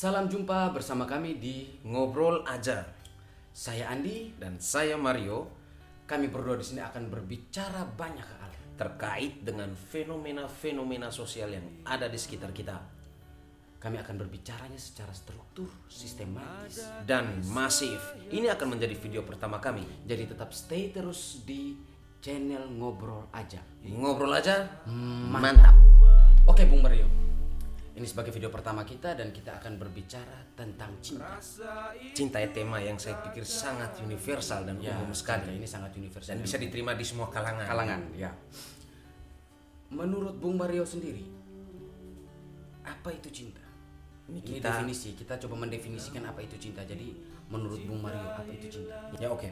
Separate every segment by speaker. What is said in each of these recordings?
Speaker 1: Salam jumpa bersama kami di
Speaker 2: Ngobrol Aja.
Speaker 1: Saya Andi.
Speaker 2: Dan saya Mario,
Speaker 1: Kami berdua di sini akan berbicara banyak hal.
Speaker 2: terkait dengan fenomena-fenomena sosial yang ada di sekitar kita
Speaker 1: Kami akan berbicaranya secara struktur, sistematis.
Speaker 2: dan masif. Ini akan menjadi video pertama kami.
Speaker 1: Jadi tetap stay terus di channel Ngobrol Aja.
Speaker 2: Ngobrol Aja,
Speaker 1: Mantap. Oke Bung Mario, ini sebagai video pertama kita dan kita akan berbicara tentang cinta.
Speaker 2: Cinta ya, tema yang saya pikir sangat universal dan umum
Speaker 1: cinta
Speaker 2: sekali
Speaker 1: ini sangat universal
Speaker 2: dan bisa diterima di semua kalangan.
Speaker 1: ya. Menurut Bung Mario sendiri, apa itu cinta? Ini definisi, kita coba mendefinisikan apa itu cinta. Jadi menurut Bung Mario apa itu cinta?
Speaker 2: Ya oke.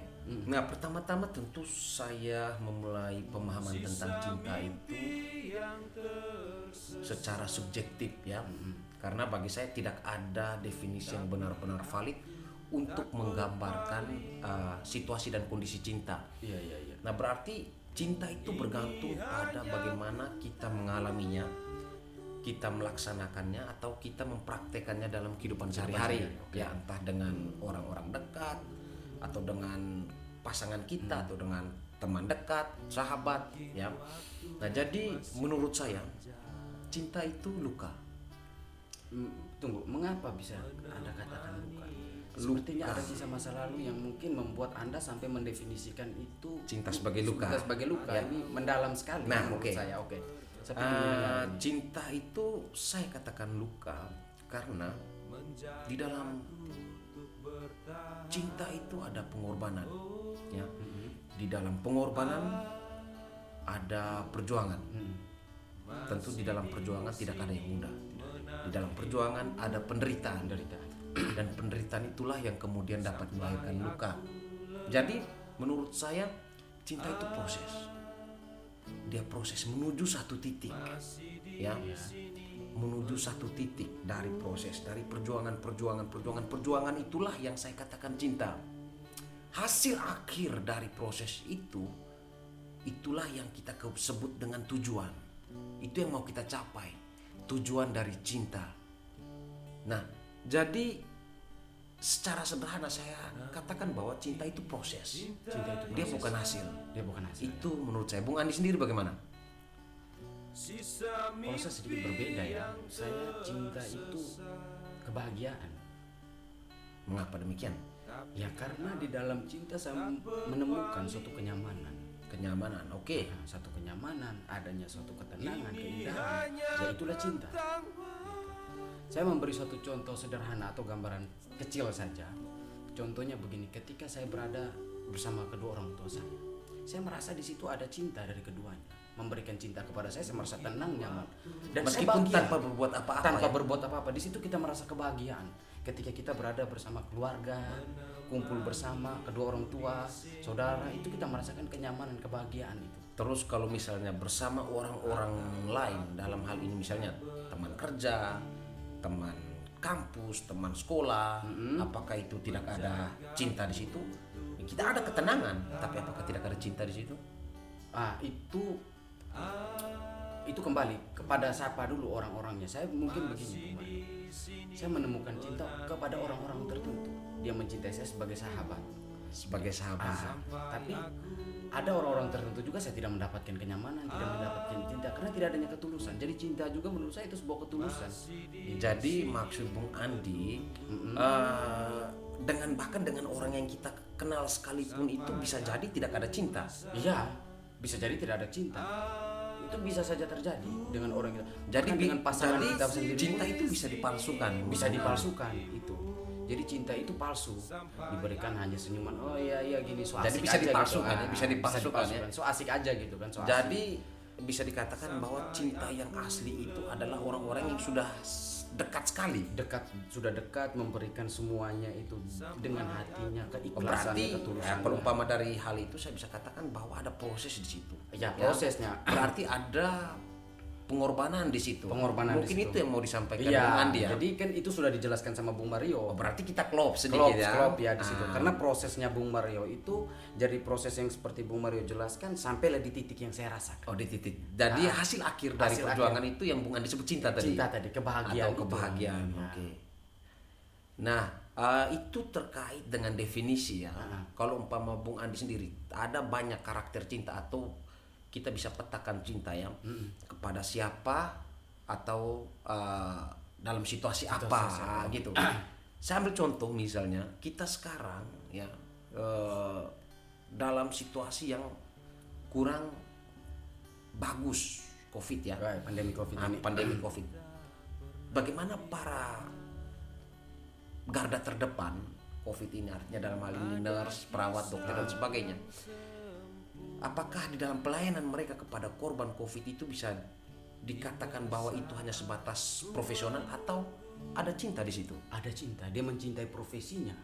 Speaker 2: Nah pertama-tama tentu saya memulai pemahaman tentang cinta itu secara subjektif ya. Karena bagi saya tidak ada definisi yang benar-benar valid untuk menggambarkan situasi dan kondisi cinta.
Speaker 1: Iya.
Speaker 2: Nah berarti cinta itu bergantung pada bagaimana kita mengalaminya, kita melaksanakannya atau kita mempraktekannya dalam kehidupan sehari-hari. Ya entah dengan orang-orang dekat atau dengan pasangan kita atau dengan teman dekat, sahabat ya. Nah jadi menurut saya cinta itu luka.
Speaker 1: Tunggu, mengapa bisa Anda katakan luka? Sepertinya ada kisah masa lalu yang mungkin membuat Anda sampai mendefinisikan itu
Speaker 2: Cinta sebagai luka.
Speaker 1: Cinta sebagai luka.
Speaker 2: Ya.
Speaker 1: Ini mendalam sekali
Speaker 2: Nah,
Speaker 1: menurut
Speaker 2: oke.
Speaker 1: saya. Oke. Seperti mendengar ini.
Speaker 2: Cinta itu saya katakan luka karena di dalam cinta itu ada pengorbanan ya. Di dalam pengorbanan ada perjuangan. Tentu di dalam perjuangan tidak ada yang mudah. Di dalam perjuangan ada penderitaan. Dan penderitaan itulah yang kemudian dapat melahirkan luka. Jadi menurut saya cinta itu proses. Dia proses menuju satu titik ya. Menuju satu titik dari proses, dari perjuangan itulah yang saya katakan cinta. Hasil akhir dari proses itu, itulah yang kita sebut dengan tujuan. Itu yang mau kita capai, tujuan dari cinta. Nah, jadi secara sederhana saya katakan bahwa cinta itu proses. Dia bukan hasil. Itu menurut saya. Bung Andi sendiri bagaimana?
Speaker 1: Kalau saya sedikit berbeda ya. Saya cinta itu kebahagiaan.
Speaker 2: Mengapa demikian?
Speaker 1: Ya karena di dalam cinta saya menemukan suatu kenyamanan.
Speaker 2: Oke.
Speaker 1: Nah, satu kenyamanan, adanya suatu ketenangan, keindahan. Ya itulah cinta. Saya memberi suatu contoh sederhana atau gambaran kecil saja. Contohnya begini, ketika saya berada bersama kedua orang tua saya merasa di situ ada cinta dari keduanya. Memberikan cinta kepada saya merasa tenang, nyaman. Dan
Speaker 2: Meskipun
Speaker 1: saya bahagia.
Speaker 2: tanpa berbuat apa-apa.
Speaker 1: Tanpa berbuat apa-apa, di situ kita merasa kebahagiaan. Ketika kita berada bersama keluarga, kumpul bersama kedua orang tua, saudara, itu kita merasakan kenyamanan, kebahagiaan itu.
Speaker 2: Terus kalau misalnya bersama orang-orang lain, dalam hal ini misalnya teman kerja, teman kampus, teman sekolah, apakah itu tidak ada cinta di situ? Kita ada ketenangan, tapi apakah tidak ada cinta di situ?
Speaker 1: Itu kembali kepada siapa dulu orang-orangnya. Saya mungkin begini, saya menemukan cinta kepada orang-orang tertentu. Dia mencintai saya sebagai sahabat. Tapi ada orang-orang tertentu juga saya tidak mendapatkan kenyamanan, tidak mendapatkan cinta karena tidak adanya ketulusan. Jadi cinta juga menurut saya itu sebuah ketulusan.
Speaker 2: Jadi maksud Bung Andi, bahkan dengan orang yang kita kenal sekalipun itu bisa jadi tidak ada cinta.
Speaker 1: Iya, bisa jadi tidak ada cinta. Itu bisa saja terjadi dengan orang kita.
Speaker 2: Jadi
Speaker 1: dengan pasangan kita sendiri.
Speaker 2: Cinta itu bisa dipalsukan.
Speaker 1: Bisa dipalsukan itu. Jadi cinta itu palsu, diberikan hanya senyuman. Oh iya gini, so asik.
Speaker 2: Jadi bisa
Speaker 1: aja
Speaker 2: dipalsukan,
Speaker 1: gitu.
Speaker 2: bisa dipalsukan ya.
Speaker 1: So asik aja gitu kan. So asik.
Speaker 2: Jadi bisa dikatakan bahwa cinta yang asli itu adalah orang-orang yang sudah dekat sekali.
Speaker 1: Sudah dekat, memberikan semuanya itu dengan hatinya, keikhlasan,
Speaker 2: Berarti
Speaker 1: ketulusan.
Speaker 2: perumpama dari hal itu saya bisa katakan bahwa ada proses di situ.
Speaker 1: Ya, prosesnya.
Speaker 2: Berarti ada pengorbanan di situ. Mungkin
Speaker 1: di situ.
Speaker 2: itu yang mau disampaikan
Speaker 1: Iya,
Speaker 2: Bung Andi ya.
Speaker 1: jadi kan itu sudah dijelaskan sama Bung Mario.
Speaker 2: Berarti kita klop sedikit ya.
Speaker 1: Klop ya di situ. Karena prosesnya Bung Mario itu dari proses yang seperti Bung Mario jelaskan sampailah di titik yang saya rasakan.
Speaker 2: Oh, di titik. Jadi hasil akhir dari perjuangan itu yang Bung Andi sebut cinta tadi.
Speaker 1: Cinta tadi, kebahagiaan.
Speaker 2: Atau kebahagiaan.
Speaker 1: Ya.
Speaker 2: Oke. Nah, itu terkait dengan definisi ya. Kalau umpama Bung Andi sendiri, ada banyak karakter cinta atau kita bisa petakan cinta ya kepada siapa atau dalam situasi apa gitu. Saya ambil contoh misalnya kita sekarang ya dalam situasi yang kurang bagus COVID ya,
Speaker 1: pandemi COVID ini.
Speaker 2: Pandemi COVID. Bagaimana para garda terdepan COVID ini, artinya dalam hal ini nurse, perawat, dokter dan sebagainya. Apakah di dalam pelayanan mereka kepada korban COVID itu bisa dikatakan bahwa itu hanya sebatas profesional atau ada cinta di situ?
Speaker 1: Ada cinta, dia mencintai profesinya.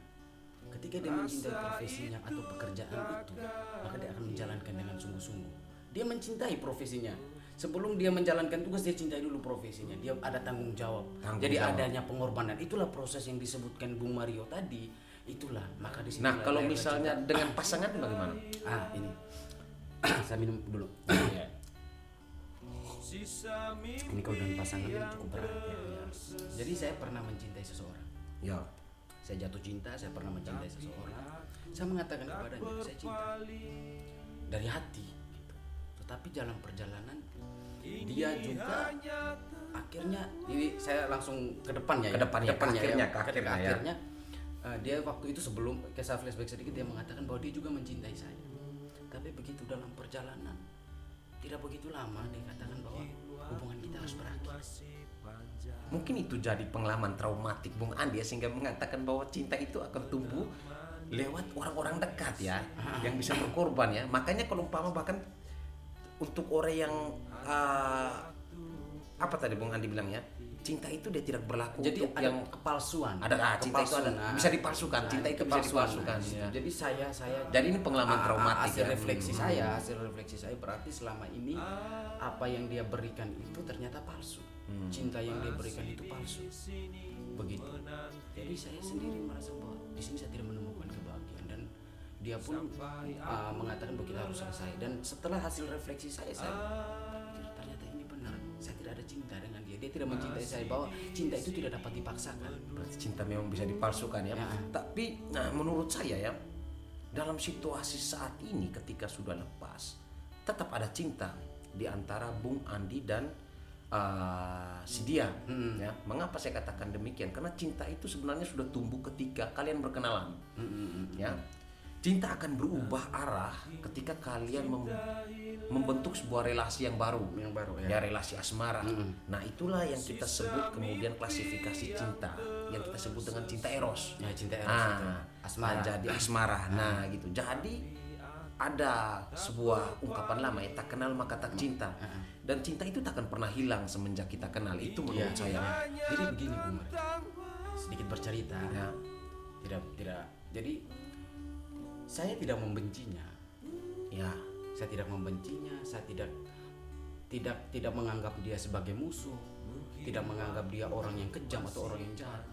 Speaker 1: Ketika dia mencintai profesinya atau pekerjaan itu, maka dia akan menjalankan dengan sungguh-sungguh. Dia mencintai profesinya. Sebelum dia menjalankan tugas, dia cintai dulu profesinya. Dia ada tanggung jawab. Jadi adanya pengorbanan. Itulah proses yang disebutkan Bung Mario tadi. Itulah, maka di sini.
Speaker 2: Nah, kalau misalnya dengan pasangan bagaimana?
Speaker 1: Ini. Saya minum dulu. Ini kalau dengan pasangan ini cukup berat ya. Jadi saya pernah mencintai seseorang.
Speaker 2: Ya.
Speaker 1: Saya jatuh cinta, saya pernah mencintai seseorang. Saya mengatakan kepadanya, saya cinta dari hati gitu. Tetapi dalam perjalanan dia juga akhirnya, ini saya langsung ke depannya akhirnya dia waktu itu sebelum saya flashback sedikit, dia mengatakan bahwa dia juga mencintai saya. Tapi begitu dalam perjalanan tidak begitu lama dia katakan bahwa hubungan kita harus berakhir.
Speaker 2: Mungkin itu jadi pengalaman traumatik Bung Andi ya, sehingga mengatakan bahwa cinta itu akan tumbuh lewat orang-orang dekat ya, yang bisa berkorban ya. Makanya kalau umpama bahkan untuk orang yang apa tadi Bung Andi bilang ya, cinta itu dia tidak berlaku.
Speaker 1: Jadi
Speaker 2: untuk
Speaker 1: ada
Speaker 2: yang
Speaker 1: kepalsuan.
Speaker 2: Cinta itu ada bisa dipalsukan. Cinta itu bisa dipalsukan. Ya.
Speaker 1: Jadi saya
Speaker 2: jadi ini pengalaman traumatik
Speaker 1: hasil
Speaker 2: ya.
Speaker 1: Hasil refleksi saya berarti selama ini apa yang dia berikan itu ternyata palsu. Cinta yang dia berikan itu palsu. Begitu. Jadi saya sendiri merasa bahwa di sini saya tidak menemukan kebahagiaan, dan dia pun mengatakan bahwa kita harus selesai. Dan setelah hasil refleksi saya pikir ternyata ini benar. Saya tidak ada cinta dengan dia. Dia tidak mencintai saya, bahwa cinta itu tidak dapat dipaksakan.
Speaker 2: Berarti cinta memang bisa dipalsukan ya. Tapi menurut saya ya, dalam situasi saat ini ketika sudah lepas, tetap ada cinta di antara Bung Andi dan si dia ya. Mengapa saya katakan demikian? Karena cinta itu sebenarnya sudah tumbuh ketika kalian berkenalan. Ya. Cinta akan berubah arah ketika kalian membentuk sebuah relasi yang baru ya, relasi asmara. Nah, itulah yang kita sebut kemudian klasifikasi cinta yang kita sebut dengan cinta eros.
Speaker 1: Ya, cinta eros itu asmara.
Speaker 2: Jadi asmara. Nah, gitu. Jadi ada sebuah ungkapan lama ya, tak kenal maka tak cinta. Dan cinta itu tak akan pernah hilang semenjak kita kenal. Itu menurut saya.
Speaker 1: Jadi begini Bung Mario, sedikit bercerita ya. Tidak. Jadi saya tidak membencinya.
Speaker 2: Ya,
Speaker 1: saya tidak membencinya. Saya tidak menganggap dia sebagai musuh. Tidak menganggap dia orang yang kejam atau orang yang jahat.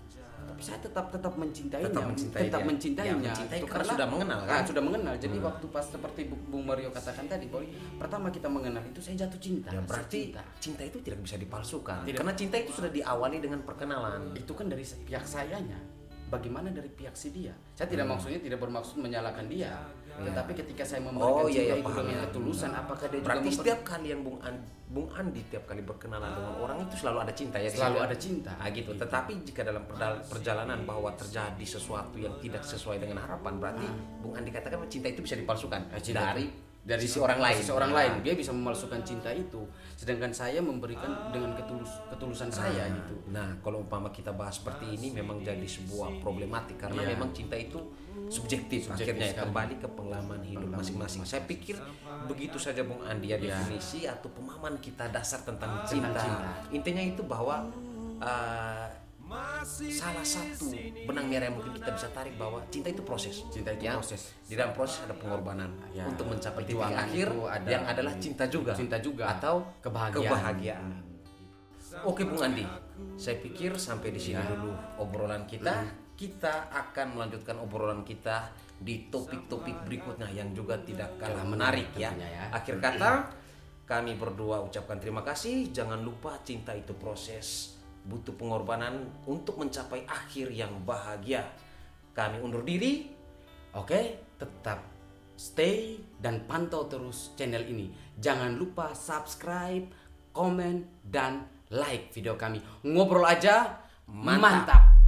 Speaker 1: Tapi saya tetap mencintainya. Tetap mencintainya.
Speaker 2: Itu karena sudah mengenal kan?
Speaker 1: Sudah mengenal. Jadi waktu pas seperti Bung Mario katakan tadi, bahwa pertama kita mengenal itu saya jatuh cinta.
Speaker 2: Ya, berarti cinta itu tidak bisa dipalsukan. Karena cinta itu sudah diawali dengan perkenalan.
Speaker 1: Itu kan dari pihak sayanya. Bagaimana dari pihak si dia? Saya tidak bermaksud menyalahkan dia. Tetapi ketika saya memberikan cinta itu dengan ketulusan, apakah dia
Speaker 2: berarti juga setiap kali yang Bung Andi tiap kali berkenalan dengan orang itu selalu ada cinta ya?
Speaker 1: Selalu ada cinta.
Speaker 2: Gitu. Tetapi jika dalam perjalanan bahwa terjadi sesuatu yang tidak sesuai dengan harapan, berarti Bung Andi katakan cinta itu bisa dipalsukan dari sisi orang lain.
Speaker 1: Dia bisa memalsukan cinta itu, sedangkan saya memberikan dengan ketulusan saya gitu.
Speaker 2: Nah, kalau umpama kita bahas seperti ini memang jadi sebuah problematik karena memang cinta itu subjektif akhirnya sekali. Kembali ke pengalaman hidup masing-masing. Saya pikir begitu saja Bung Andi ya definisi atau pemahaman kita dasar tentang cinta. Intinya itu bahwa salah satu benang merah yang mungkin kita bisa tarik bahwa cinta itu proses.
Speaker 1: Cinta itu proses.
Speaker 2: Di dalam proses ada pengorbanan untuk mencapai titik akhir
Speaker 1: ada
Speaker 2: yang adalah cinta juga atau kebahagiaan. Oke Bung Andi, saya pikir sampai di sini dulu obrolan kita. Kita akan melanjutkan obrolan kita di topik-topik berikutnya yang juga tidak kalah menarik ya. Akhir kata, kami berdua ucapkan terima kasih. Jangan lupa cinta itu proses. butuh pengorbanan untuk mencapai akhir yang bahagia. Kami undur diri.
Speaker 1: Oke, tetap stay dan pantau terus channel ini. Jangan lupa subscribe, komen, dan like video kami. Ngobrol aja,
Speaker 2: Mantap.
Speaker 1: mantap.